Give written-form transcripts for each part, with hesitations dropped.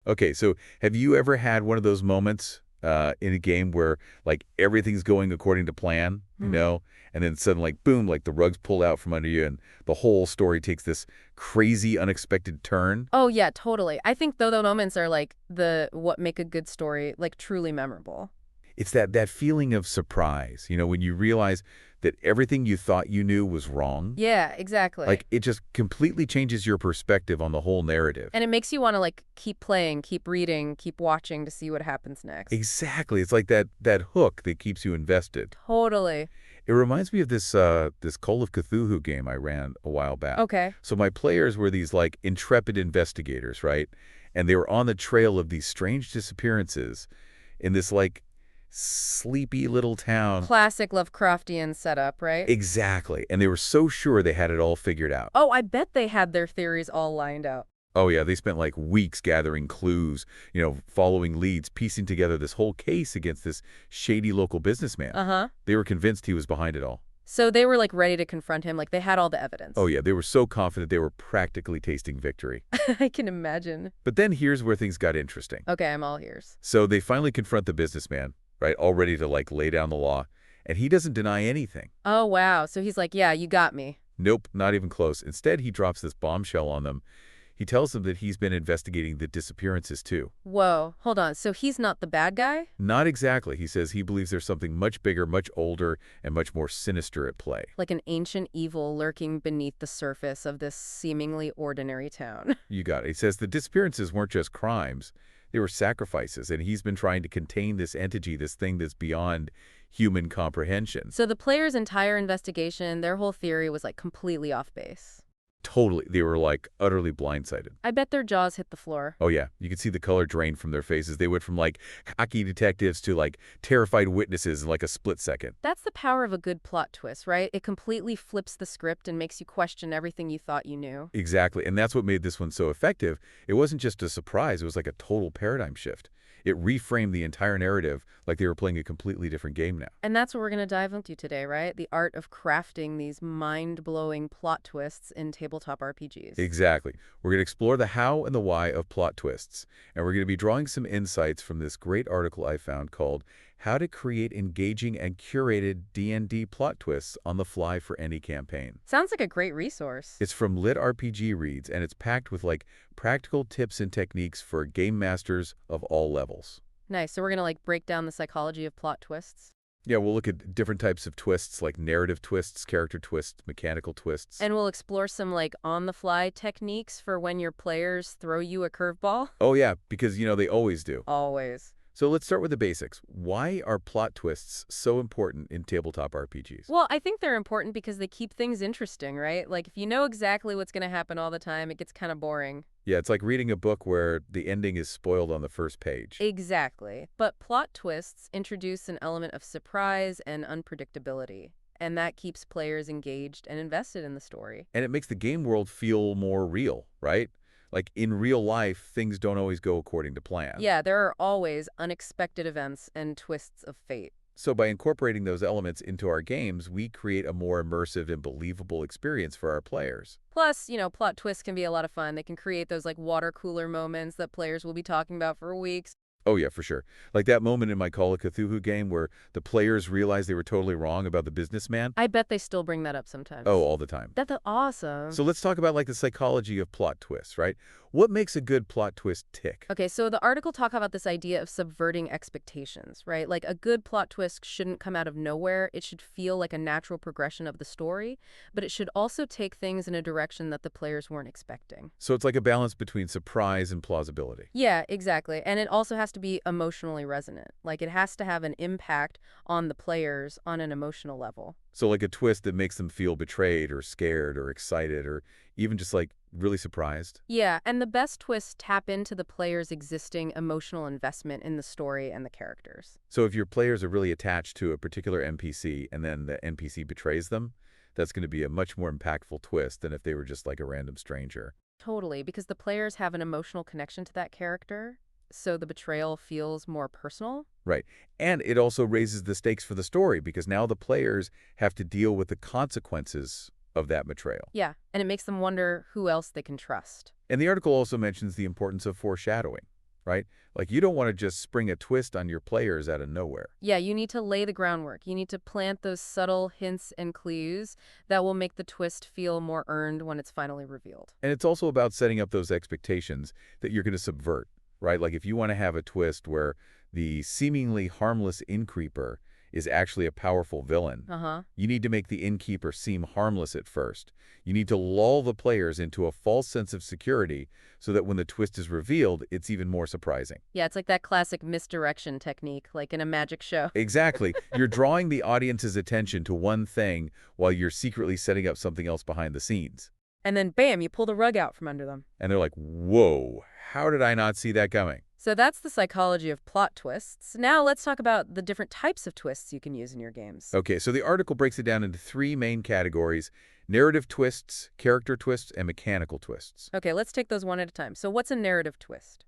Okay, so have you ever had one of those moments in a game where like everything's going according to plan, and then suddenly like boom, like the rug's pulled out from under you and the whole story takes this crazy unexpected turn? Oh, yeah, totally. I think those moments are like the what make a good story like truly memorable. It's that feeling of surprise, when you realize that everything you thought you knew was wrong. Yeah, exactly. Like it just completely changes your perspective on the whole narrative. And it makes you want to like keep playing, keep reading, keep watching to see what happens next. Exactly. It's like that hook that keeps you invested. Totally. It reminds me of this Call of Cthulhu game I ran a while back. Okay. So my players were these like intrepid investigators, right? And they were on the trail of these strange disappearances in this like sleepy little town. Classic Lovecraftian setup, right? Exactly. And they were so sure they had it all figured out. Oh, I bet they had their theories all lined out. Oh yeah, they spent like weeks gathering clues, following leads, piecing together this whole case against this shady local businessman. Uh-huh. They were convinced he was behind it all. So they were like ready to confront him, like they had all the evidence. Oh yeah, they were so confident they were practically tasting victory. I can imagine. But then here's where things got interesting. Okay, I'm all ears. So they finally confront the businessman, right, all ready to like lay down the law, and he doesn't deny anything. Oh, wow. So he's like, yeah, you got me. Nope, not even close. Instead, he drops this bombshell on them. He tells them that he's been investigating the disappearances too. Whoa, hold on. So he's not the bad guy? Not exactly. He says he believes there's something much bigger, much older, and much more sinister at play. Like an ancient evil lurking beneath the surface of this seemingly ordinary town. You got it. He says the disappearances weren't just crimes. They were sacrifices, and he's been trying to contain this entity, this thing that's beyond human comprehension. So the player's entire investigation, their whole theory was like completely off base. Totally. They were like utterly blindsided. I bet their jaws hit the floor. Oh yeah, you could see the color drain from their faces. They went from like cocky detectives to like terrified witnesses in like a split second. That's the power of a good plot twist, right? It completely flips the script and makes you question everything you thought you knew. Exactly, and that's what made this one so effective. It wasn't just a surprise, it was like a total paradigm shift. It reframed the entire narrative like they were playing a completely different game now. And that's what we're going to dive into today, right? The art of crafting these mind-blowing plot twists in tabletop RPGs. Exactly. We're going to explore the how and the why of plot twists, and we're going to be drawing some insights from this great article I found called How to Create Engaging and Curated D&D Plot Twists on the Fly for Any Campaign. Sounds like a great resource. It's from LitRPG Reads, and it's packed with like practical tips and techniques for game masters of all levels. Nice. So we're going to like break down the psychology of plot twists. Yeah, we'll look at different types of twists, like narrative twists, character twists, mechanical twists. And we'll explore some like on-the-fly techniques for when your players throw you a curveball. Oh yeah, because they always do. Always. So let's start with the basics. Why are plot twists so important in tabletop RPGs? Well, I think they're important because they keep things interesting, right? Like if you know exactly what's going to happen all the time, it gets kind of boring. Yeah, it's like reading a book where the ending is spoiled on the first page. Exactly. But plot twists introduce an element of surprise and unpredictability, and that keeps players engaged and invested in the story. And it makes the game world feel more real, right? Like in real life, things don't always go according to plan. Yeah, there are always unexpected events and twists of fate. So by incorporating those elements into our games, we create a more immersive and believable experience for our players. Plus, plot twists can be a lot of fun. They can create those like water cooler moments that players will be talking about for weeks. Oh yeah, for sure. Like that moment in my Call of Cthulhu game where the players realized they were totally wrong about the businessman. I bet they still bring that up sometimes. Oh, all the time. That's awesome. So let's talk about like the psychology of plot twists, right? What makes a good plot twist tick? Okay, so the article talk about this idea of subverting expectations, right? Like a good plot twist shouldn't come out of nowhere. It should feel like a natural progression of the story, but it should also take things in a direction that the players weren't expecting. So it's like a balance between surprise and plausibility. Yeah, exactly. And it also has to be emotionally resonant. Like it has to have an impact on the players on an emotional level. So like a twist that makes them feel betrayed or scared or excited or even just like really surprised. Yeah, and the best twists tap into the player's existing emotional investment in the story and the characters. So if your players are really attached to a particular NPC and then the NPC betrays them, that's going to be a much more impactful twist than if they were just like a random stranger. Totally, because the players have an emotional connection to that character, so the betrayal feels more personal. Right. And it also raises the stakes for the story because now the players have to deal with the consequences of that betrayal. Yeah, and it makes them wonder who else they can trust. And the article also mentions the importance of foreshadowing. right? Like, you don't want to just spring a twist on your players out of nowhere. Yeah, you need to lay the groundwork. You need to plant those subtle hints and clues that will make the twist feel more earned when it's finally revealed. And it's also about setting up those expectations that you're going to subvert, right? Like, if you want to have a twist where the seemingly harmless innkeeper is actually a powerful villain, Uh-huh. you need to make the innkeeper seem harmless at first. You need to lull the players into a false sense of security so that when the twist is revealed, it's even more surprising. Yeah, it's like that classic misdirection technique, like in a magic show. Exactly. You're drawing the audience's attention to one thing while you're secretly setting up something else behind the scenes. And then bam, you pull the rug out from under them. And they're like, whoa, how did I not see that coming? So that's the psychology of plot twists. Now let's talk about the different types of twists you can use in your games. Okay, so the article breaks it down into three main categories: narrative twists, character twists, and mechanical twists. Okay, let's take those one at a time. So what's a narrative twist?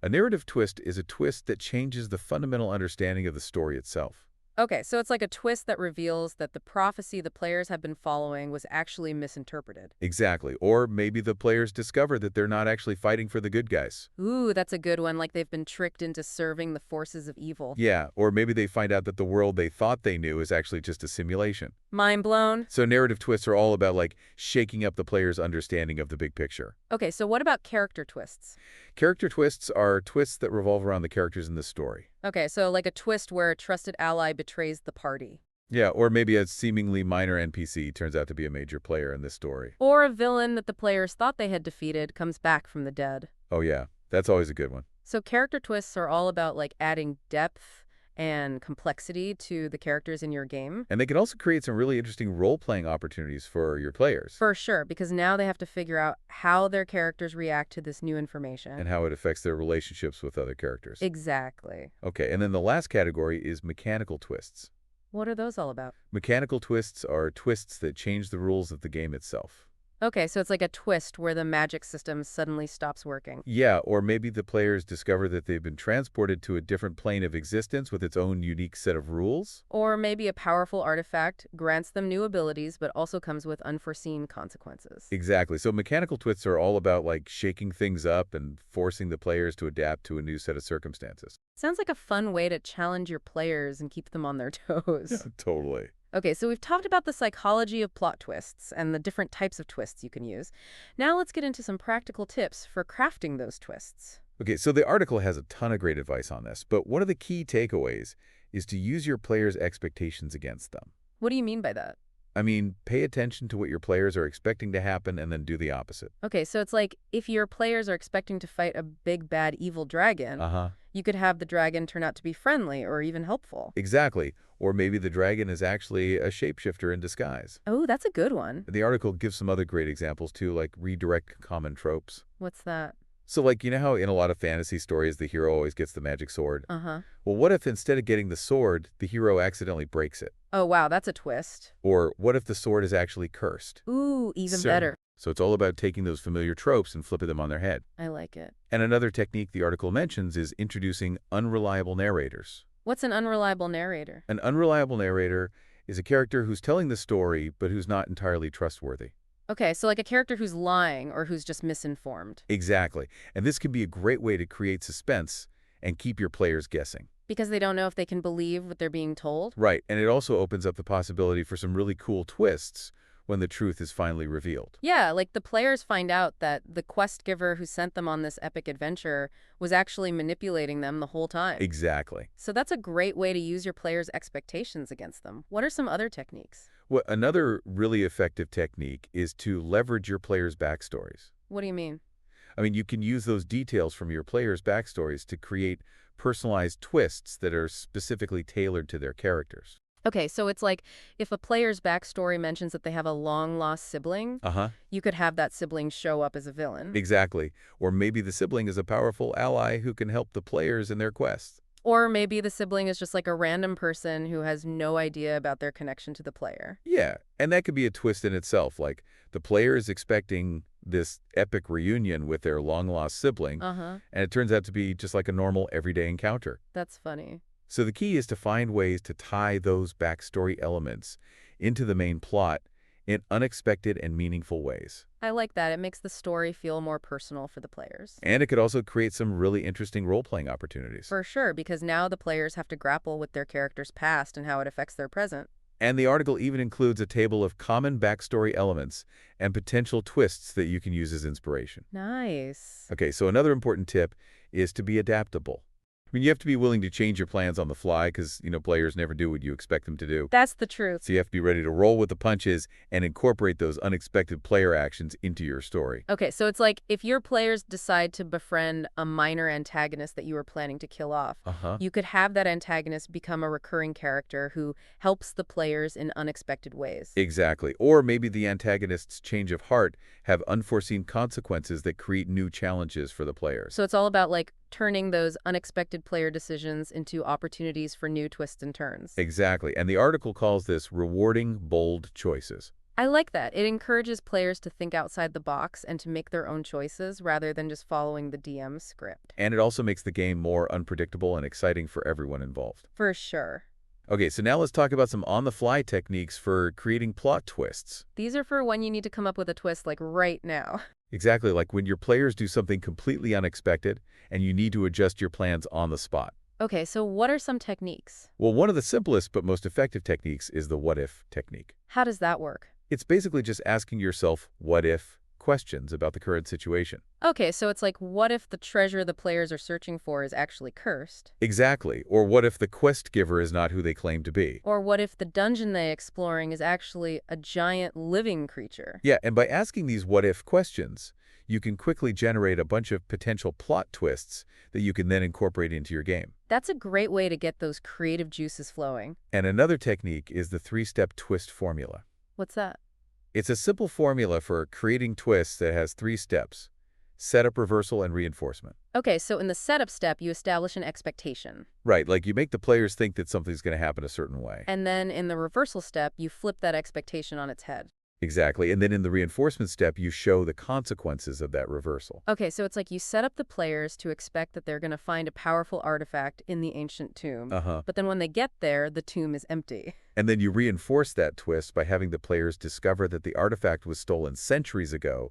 A narrative twist is a twist that changes the fundamental understanding of the story itself. Okay, so it's like a twist that reveals that the prophecy the players have been following was actually misinterpreted. Exactly. Or maybe the players discover that they're not actually fighting for the good guys. Ooh, that's a good one, like they've been tricked into serving the forces of evil. Yeah, or maybe they find out that the world they thought they knew is actually just a simulation. Mind blown? So narrative twists are all about, like, shaking up the player's understanding of the big picture. Okay, so what about character twists? Character twists are twists that revolve around the characters in the story. Okay, so like a twist where a trusted ally betrays the party. Yeah, or maybe a seemingly minor NPC turns out to be a major player in this story. Or a villain that the players thought they had defeated comes back from the dead. Oh yeah, that's always a good one. So character twists are all about like adding depth and complexity to the characters in your game. And they can also create some really interesting role-playing opportunities for your players. For sure, because now they have to figure out how their characters react to this new information. And how it affects their relationships with other characters. Exactly. Okay, and then the last category is mechanical twists. What are those all about? Mechanical twists are twists that change the rules of the game itself. Okay, so it's like a twist where the magic system suddenly stops working. Yeah, or maybe the players discover that they've been transported to a different plane of existence with its own unique set of rules. Or maybe a powerful artifact grants them new abilities but also comes with unforeseen consequences. Exactly. So mechanical twists are all about, like, shaking things up and forcing the players to adapt to a new set of circumstances. Sounds like a fun way to challenge your players and keep them on their toes. Totally. Okay, so we've talked about the psychology of plot twists and the different types of twists you can use. Now let's get into some practical tips for crafting those twists. Okay, so the article has a ton of great advice on this, but one of the key takeaways is to use your players' expectations against them. What do you mean by that? I mean, pay attention to what your players are expecting to happen and then do the opposite. Okay, so it's like if your players are expecting to fight a big bad evil dragon, you could have the dragon turn out to be friendly or even helpful. Exactly. Or maybe the dragon is actually a shapeshifter in disguise. Oh, that's a good one. The article gives some other great examples too, like redirect common tropes. What's that? So, like, you know how in a lot of fantasy stories the hero always gets the magic sword? Uh-huh. Well, what if instead of getting the sword, the hero accidentally breaks it? Oh, wow, that's a twist. Or what if the sword is actually cursed? Ooh, even better. So it's all about taking those familiar tropes and flipping them on their head. I like it. And another technique the article mentions is introducing unreliable narrators. What's an unreliable narrator? An unreliable narrator is a character who's telling the story, but who's not entirely trustworthy. Okay, so like a character who's lying or who's just misinformed. Exactly. And this can be a great way to create suspense and keep your players guessing. Because they don't know if they can believe what they're being told? Right, and it also opens up the possibility for some really cool twists when the truth is finally revealed. Yeah, like the players find out that the quest giver who sent them on this epic adventure was actually manipulating them the whole time. Exactly. So that's a great way to use your players' expectations against them. What are some other techniques? Well, another really effective technique is to leverage your players' backstories. What do you mean? I mean, you can use those details from your players' backstories to create personalized twists that are specifically tailored to their characters. Okay, so it's like if a player's backstory mentions that they have a long-lost sibling, you could have that sibling show up as a villain. Exactly. Or maybe the sibling is a powerful ally who can help the players in their quest. Or maybe the sibling is just like a random person who has no idea about their connection to the player. Yeah, and that could be a twist in itself. Like, the player is expecting this epic reunion with their long-lost sibling, and it turns out to be just like a normal everyday encounter. That's funny. So the key is to find ways to tie those backstory elements into the main plot in unexpected and meaningful ways. I like that. It makes the story feel more personal for the players. And it could also create some really interesting role-playing opportunities. For sure, because now the players have to grapple with their character's past and how it affects their present. And the article even includes a table of common backstory elements and potential twists that you can use as inspiration. Nice. Okay, so another important tip is to be adaptable. I mean, you have to be willing to change your plans on the fly because, players never do what you expect them to do. That's the truth. So you have to be ready to roll with the punches and incorporate those unexpected player actions into your story. Okay, so it's like if your players decide to befriend a minor antagonist that you were planning to kill off, you could have that antagonist become a recurring character who helps the players in unexpected ways. Exactly. Or maybe the antagonist's change of heart have unforeseen consequences that create new challenges for the players. So it's all about like turning those unexpected player decisions into opportunities for new twists and turns. Exactly. And the article calls this rewarding bold choices. I like that. It encourages players to think outside the box and to make their own choices rather than just following the DM's script. And it also makes the game more unpredictable and exciting for everyone involved. For sure. Okay, so now let's talk about some on-the-fly techniques for creating plot twists. These are for when you need to come up with a twist like right now. Exactly, like when your players do something completely unexpected and you need to adjust your plans on the spot. Okay, so what are some techniques? Well, one of the simplest but most effective techniques is the what-if technique. How does that work? It's basically just asking yourself what-if questions about the current situation. Okay, so it's like, what if the treasure the players are searching for is actually cursed? Exactly. Or what if the quest giver is not who they claim to be? Or what if the dungeon they're exploring is actually a giant living creature? Yeah, and by asking these what-if questions, you can quickly generate a bunch of potential plot twists that you can then incorporate into your game. That's a great way to get those creative juices flowing. And another technique is the three-step twist formula. What's that? It's a simple formula for creating twists that has 3 steps: setup, reversal, and reinforcement. Okay, so in the setup step, you establish an expectation. Right, like you make the players think that something's going to happen a certain way. And then in the reversal step, you flip that expectation on its head. Exactly, and then in the reinforcement step, you show the consequences of that reversal. Okay, so it's like you set up the players to expect that they're going to find a powerful artifact in the ancient tomb. But then when they get there, the tomb is empty. And then you reinforce that twist by having the players discover that the artifact was stolen centuries ago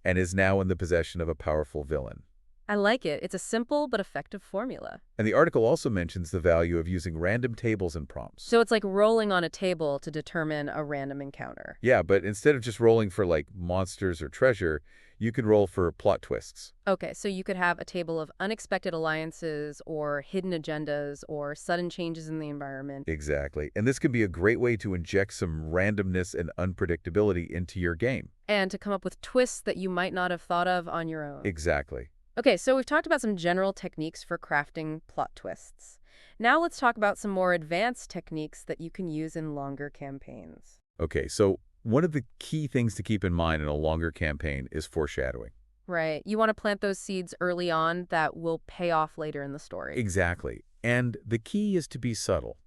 and is now in the possession of a powerful villain. I like it. It's a simple but effective formula. And the article also mentions the value of using random tables and prompts. So it's like rolling on a table to determine a random encounter. Yeah, but instead of just rolling for like monsters or treasure, you can roll for plot twists. Okay, so you could have a table of unexpected alliances or hidden agendas or sudden changes in the environment. Exactly. And this can be a great way to inject some randomness and unpredictability into your game. And to come up with twists that you might not have thought of on your own. Exactly. Okay, so we've talked about some general techniques for crafting plot twists. Now let's talk about some more advanced techniques that you can use in longer campaigns. Okay, so one of the key things to keep in mind in a longer campaign is foreshadowing. Right. You want to plant those seeds early on that will pay off later in the story. Exactly. And the key is to be subtle.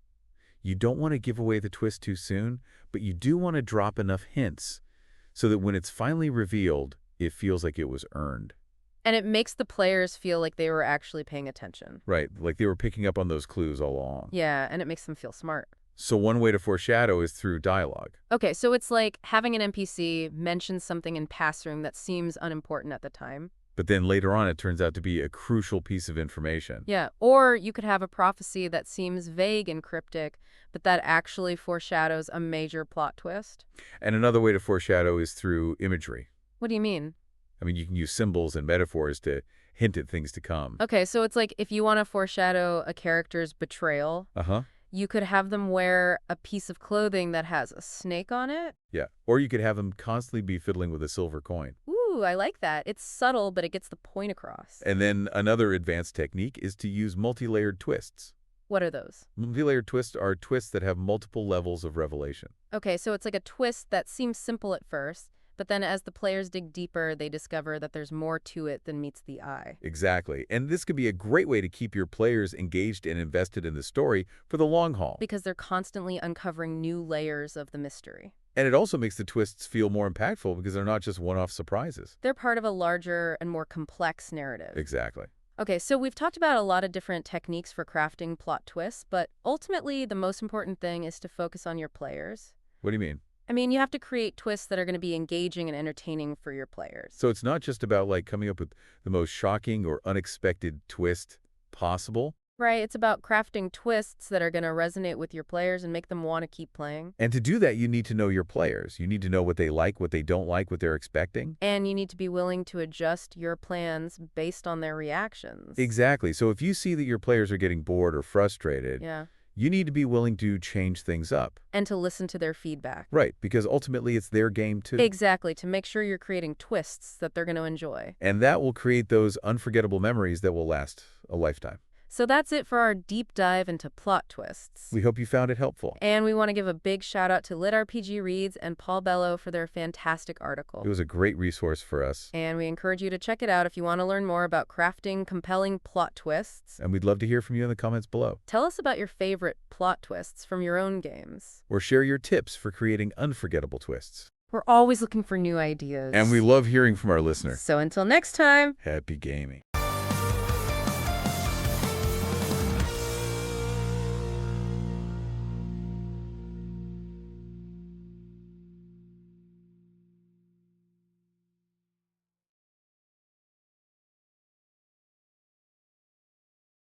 You don't want to give away the twist too soon, but you do want to drop enough hints so that when it's finally revealed, it feels like it was earned. And it makes the players feel like they were actually paying attention. Right, like they were picking up on those clues all along. Yeah, and it makes them feel smart. So one way to foreshadow is through dialogue. Okay, so it's like having an NPC mention something in passing that seems unimportant at the time. But then later on, it turns out to be a crucial piece of information. Yeah, or you could have a prophecy that seems vague and cryptic, but that actually foreshadows a major plot twist. And another way to foreshadow is through imagery. What do you mean? I mean, you can use symbols and metaphors to hint at things to come. Okay, so it's like if you want to foreshadow a character's betrayal, you could have them wear a piece of clothing that has a snake on it. Yeah, or you could have them constantly be fiddling with a silver coin. Ooh, I like that. It's subtle, but it gets the point across. And then another advanced technique is to use multi-layered twists. What are those? Multi-layered twists are twists that have multiple levels of revelation. Okay, so it's like a twist that seems simple at first, but then as the players dig deeper, they discover that there's more to it than meets the eye. Exactly. And this could be a great way to keep your players engaged and invested in the story for the long haul. Because they're constantly uncovering new layers of the mystery. And it also makes the twists feel more impactful because they're not just one-off surprises. They're part of a larger and more complex narrative. Exactly. Okay, so we've talked about a lot of different techniques for crafting plot twists, but ultimately the most important thing is to focus on your players. What do you mean? I mean, you have to create twists that are going to be engaging and entertaining for your players. So it's not just about like coming up with the most shocking or unexpected twist possible. Right, it's about crafting twists that are going to resonate with your players and make them want to keep playing. And to do that, you need to know your players. You need to know what they like, what they don't like, what they're expecting. And you need to be willing to adjust your plans based on their reactions. Exactly. So if you see that your players are getting bored or frustrated, Yeah. you need to be willing to change things up. And to listen to their feedback. Right, because ultimately it's their game too. Exactly, to make sure you're creating twists that they're going to enjoy. And that will create those unforgettable memories that will last a lifetime. So that's it for our deep dive into plot twists. We hope you found it helpful. And we want to give a big shout out to LitRPG Reads and Paul Bello for their fantastic article. It was a great resource for us. And we encourage you to check it out if you want to learn more about crafting compelling plot twists. And we'd love to hear from you in the comments below. Tell us about your favorite plot twists from your own games. Or share your tips for creating unforgettable twists. We're always looking for new ideas. And we love hearing from our listeners. So until next time, Happy gaming.